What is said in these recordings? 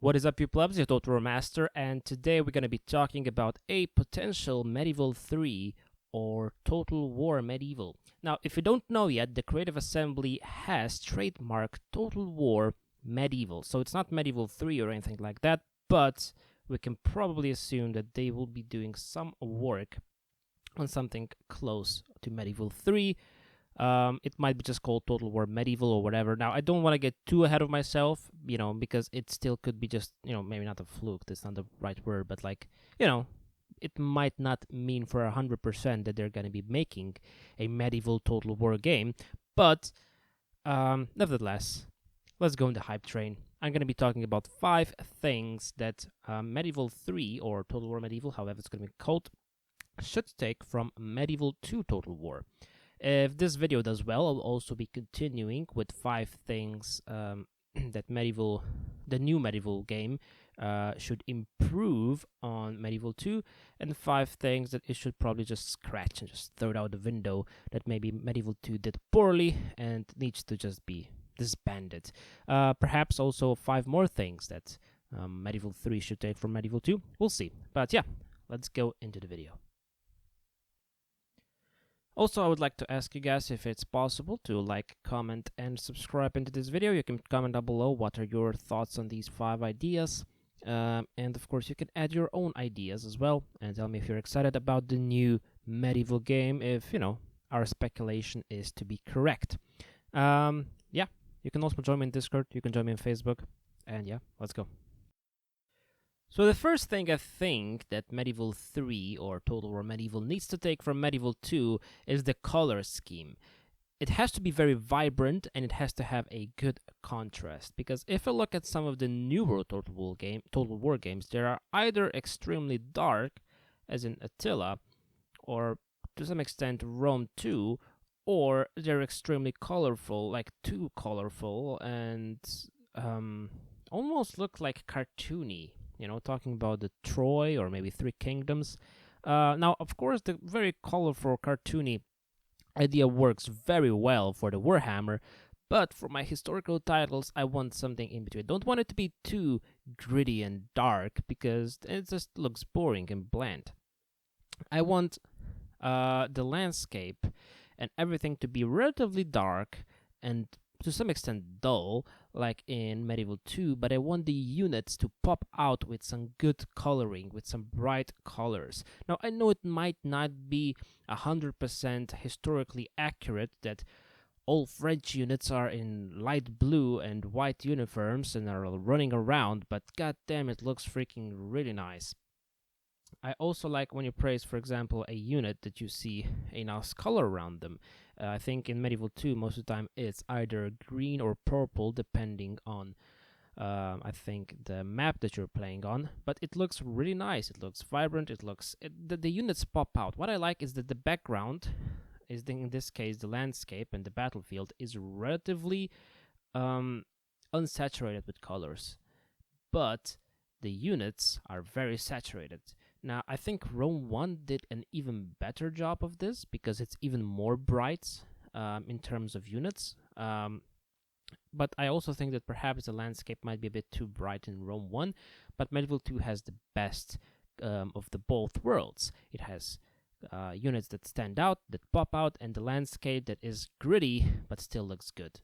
What is up, you plebs? YourTotalWarMaster, and today we're going to be talking about a potential Medieval 3 or Total War Medieval. Now, if you don't know yet, the Creative Assembly has trademarked Total War Medieval. So it's not Medieval 3 or anything like that, but we can probably assume that they will be doing some work on something close to Medieval 3. It might be just called Total War Medieval or whatever. Now, I don't want to get too ahead of myself, because it still could be just, maybe not a fluke. That's not the right word, but it might not mean for 100% that they're going to be making a medieval Total War game. But nevertheless, let's go in the hype train. I'm going to be talking about 5 things that Medieval 3 or Total War Medieval, however it's going to be called, should take from Medieval 2 Total War. If this video does well, I'll also be continuing with 5 things that the new Medieval game should improve on Medieval 2, and 5 things that it should probably just scratch and just throw it out the window that maybe Medieval 2 did poorly and needs to just be disbanded. Perhaps also 5 more things that Medieval 3 should take from Medieval 2. We'll see. But yeah, let's go into the video. Also, I would like to ask you guys if it's possible to like, comment, and subscribe into this video. You can comment down below what are your thoughts on these 5 ideas. And of course, you can add your own ideas as well. And tell me if you're excited about the new medieval game, if, our speculation is to be correct. Yeah, you can also join me in Discord. You can join me on Facebook. And yeah, let's go. So the first thing I think that Medieval 3 or Total War Medieval needs to take from Medieval 2 is the color scheme. It has to be very vibrant and it has to have a good contrast, because if I look at some of the newer Total War games, they are either extremely dark, as in Attila, or to some extent Rome 2, or they're extremely colorful, like too colorful, and almost look like cartoony. Talking about the Troy or maybe Three Kingdoms. Now, of course, the very colorful, cartoony idea works very well for the Warhammer, but for my historical titles, I want something in between. I don't want it to be too gritty and dark, because it just looks boring and bland. I want the landscape and everything to be relatively dark and to some extent dull, like in Medieval 2, but I want the units to pop out with some good coloring, with some bright colors. Now, I know it might not be 100% historically accurate that all French units are in light blue and white uniforms and are running around, but goddamn, it looks freaking really nice. I also like when you praise, for example, a unit that you see a nice color around them. I think in Medieval 2, most of the time, it's either green or purple, depending on, I think, the map that you're playing on. But it looks really nice. It looks vibrant. The units pop out. What I like is that the background, in this case, the landscape and the battlefield, is relatively unsaturated with colors. But the units are very saturated. Now, I think Rome 1 did an even better job of this, because it's even more bright in terms of units. But I also think that perhaps the landscape might be a bit too bright in Rome 1, but Medieval 2 has the best of the both worlds. It has units that stand out, that pop out, and the landscape that is gritty, but still looks good.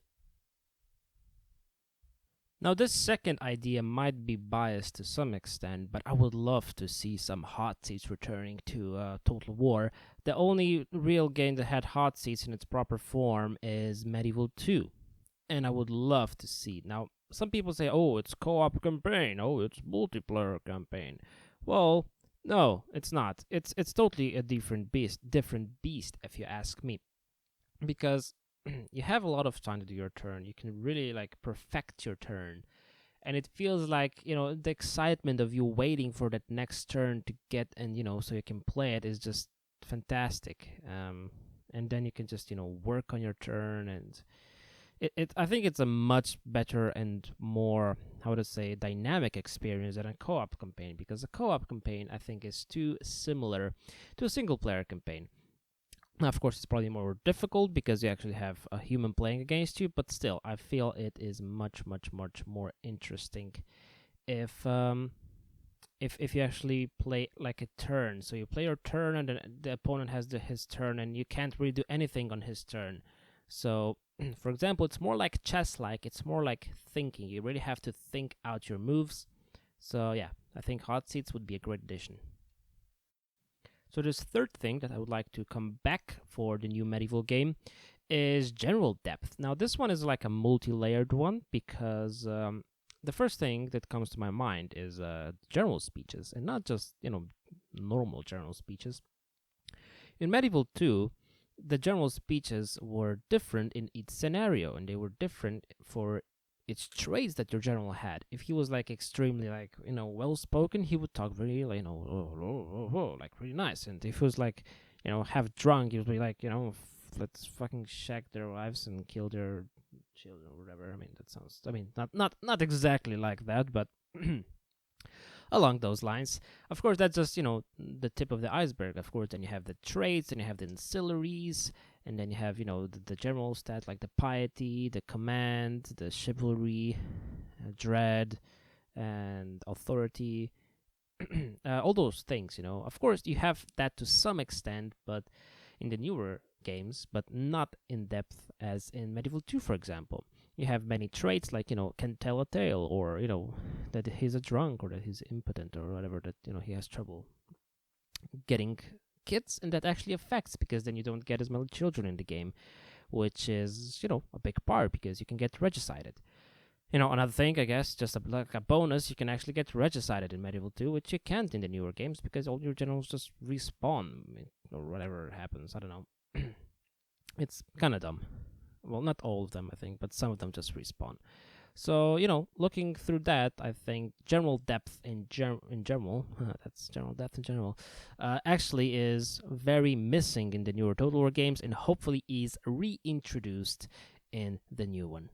Now, this second idea might be biased to some extent, but I would love to see some hot seats returning to Total War. The only real game that had hot seats in its proper form is Medieval 2, and I would love to see it. Now, some people say, oh, it's co-op campaign, oh, it's multiplayer campaign. Well, no, it's not. It's totally a different beast if you ask me, because you have a lot of time to do your turn. You can really perfect your turn, and it feels like the excitement of you waiting for that next turn to get, and so you can play it, is just fantastic. And then you can just work on your turn, and I think it's a much better and more, how to say, dynamic experience than a co-op campaign, because a co-op campaign, I think, is too similar to a single player campaign. Now, of course, it's probably more difficult because you actually have a human playing against you, but still, I feel it is much, much, much more interesting if you actually play like a turn. So you play your turn, and then the opponent has his turn, and you can't really do anything on his turn. So, for example, it's more like chess-like. It's more like thinking. You really have to think out your moves. So yeah, I think hot seats would be a great addition. So this third thing that I would like to come back for the new medieval game is general depth. Now this one is like a multi-layered one, because the first thing that comes to my mind is general speeches, and not just, normal general speeches. In Medieval 2, the general speeches were different in each scenario, and they were different for its traits that your general had. If he was like extremely well spoken, he would talk very like really nice. And if he was like half drunk, he would be like let's fucking shag their wives and kill their children or whatever. I mean, that sounds, not exactly like that, but along those lines. Of course, that's just the tip of the iceberg. Of course, then you have the traits, and you have the ancillaries, and then you have the general stats like the piety, the command, the chivalry, dread, and authority. All those things. Of course, you have that to some extent, but in the newer games, but not in depth as in Medieval 2, for example. You have many traits like can tell a tale, or that he's a drunk, or that he's impotent, or whatever, that he has trouble getting kids, and that actually affects, because then you don't get as many children in the game, which is a big part, because you can get regicided. Another thing, I guess, just like a bonus, you can actually get regicided in Medieval 2, which you can't in the newer games, because all your generals just respawn, or whatever happens. I don't know. It's kind of dumb. Well, not all of them, I think, but some of them just respawn. So, looking through that, I think general depth in general, that's general depth in general, actually is very missing in the newer Total War games, and hopefully is reintroduced in the new one.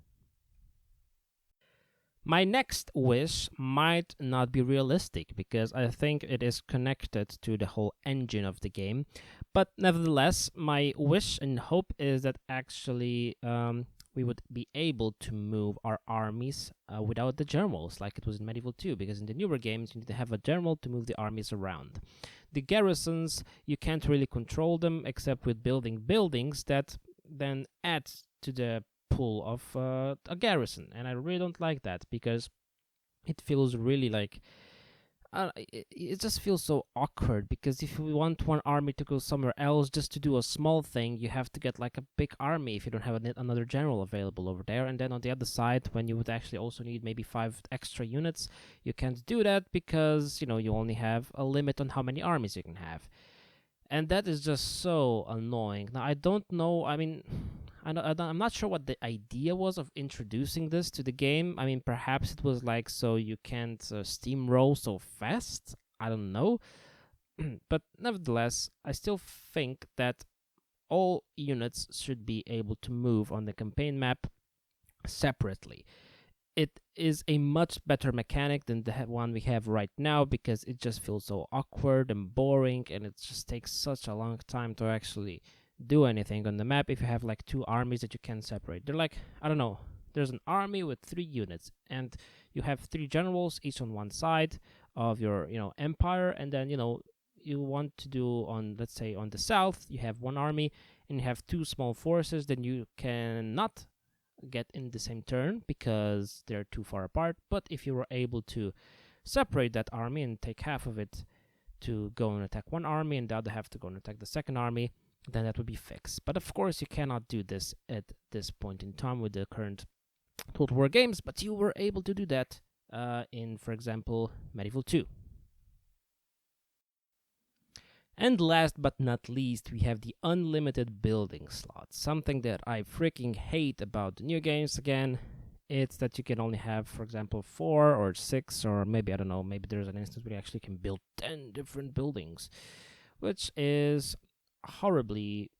My next wish might not be realistic, because I think it is connected to the whole engine of the game. But nevertheless, my wish and hope is that actually we would be able to move our armies without the generals, like it was in Medieval 2, because in the newer games, you need to have a general to move the armies around. The garrisons, you can't really control them except with building buildings that then add to the pool of a garrison, and I really don't like that, because it feels really like it just feels so awkward, because if you want one army to go somewhere else just to do a small thing, you have to get like a big army if you don't have another general available over there. And then on the other side, when you would actually also need maybe 5 extra units, you can't do that, because you only have a limit on how many armies you can have. And that is just so annoying. Now, I don't know, I mean, I'm not sure what the idea was of introducing this to the game. I mean, perhaps it was like so you can't steamroll so fast. I don't know. But nevertheless, I still think that all units should be able to move on the campaign map separately. It is a much better mechanic than the one we have right now, because it just feels so awkward and boring, and it just takes such a long time to actually do anything on the map if you have like 2 armies that you can separate. They're like, I don't know, there's an army with 3 units, and you have 3 generals, each on one side of your empire, and then you want to do on, let's say, on the south, you have 1 army, and you have 2 small forces, then you cannot get in the same turn because they're too far apart. But if you were able to separate that army and take half of it to go and attack 1 army and the other half to go and attack the second army, then that would be fixed. But of course, you cannot do this at this point in time with the current Total War games, but you were able to do that in, for example, Medieval 2. And last but not least, we have the unlimited building slots. Something that I freaking hate about the new games again. It's that you can only have, for example, 4 or 6, or maybe, I don't know, maybe there's an instance where you actually can build 10 different buildings, which is horribly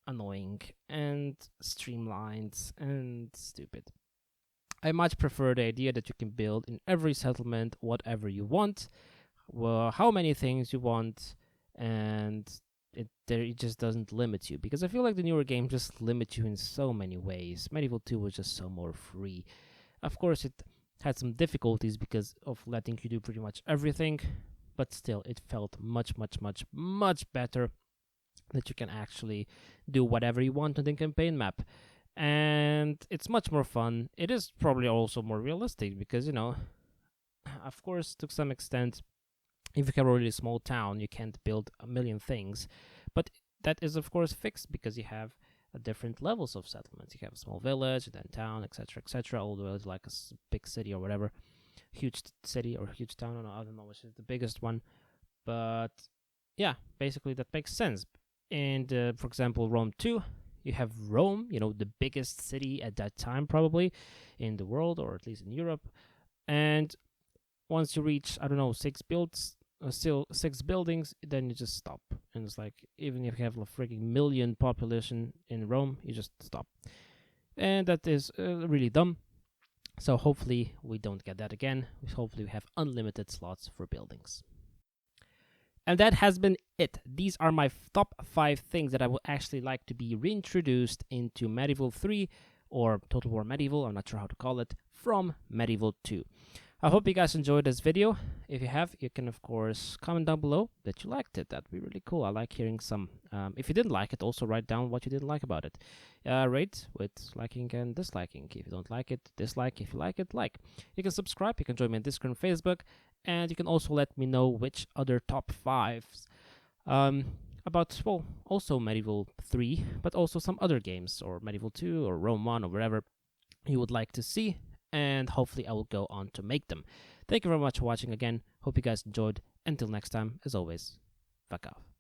annoying and streamlined and stupid. I much prefer the idea that you can build in every settlement whatever you want, well, how many things you want, and it just doesn't limit you, because I feel like the newer games just limit you in so many ways. Medieval 2 was just so more free. Of course, it had some difficulties because of letting you do pretty much everything, but still it felt much better that you can actually do whatever you want on the campaign map. And it's much more fun. It is probably also more realistic because, of course, to some extent, if you have a really small town, you can't build a million things. But that is, of course, fixed because you have different levels of settlements. You have a small village, then town, etc., all the way to like a big city or whatever, huge city or huge town. I don't know which is the biggest one, but yeah, basically that makes sense. And for example, Rome 2, you have Rome, the biggest city at that time probably in the world, or at least in Europe. And once you reach, I don't know, still 6 buildings, then you just stop. And it's like, even if you have a freaking million population in Rome, you just stop. And that is really dumb. So hopefully we don't get that again. Hopefully we have unlimited slots for buildings. And that has been it. These are my top 5 things that I would actually like to be reintroduced into Medieval 3 or Total War Medieval, I'm not sure how to call it, from Medieval 2. I hope you guys enjoyed this video. If you have, you can of course comment down below that you liked it. That'd be really cool. I like hearing some. If you didn't like it, also write down what you didn't like about it. Rate with liking and disliking. If you don't like it, dislike. If you like it, like. You can subscribe. You can join me on Discord and Facebook. And you can also let me know which other top 5s about, well, also Medieval 3, but also some other games, or Medieval 2, or Rome 1, or wherever you would like to see. And hopefully I will go on to make them. Thank you very much for watching again. Hope you guys enjoyed. Until next time, as always, fuck off.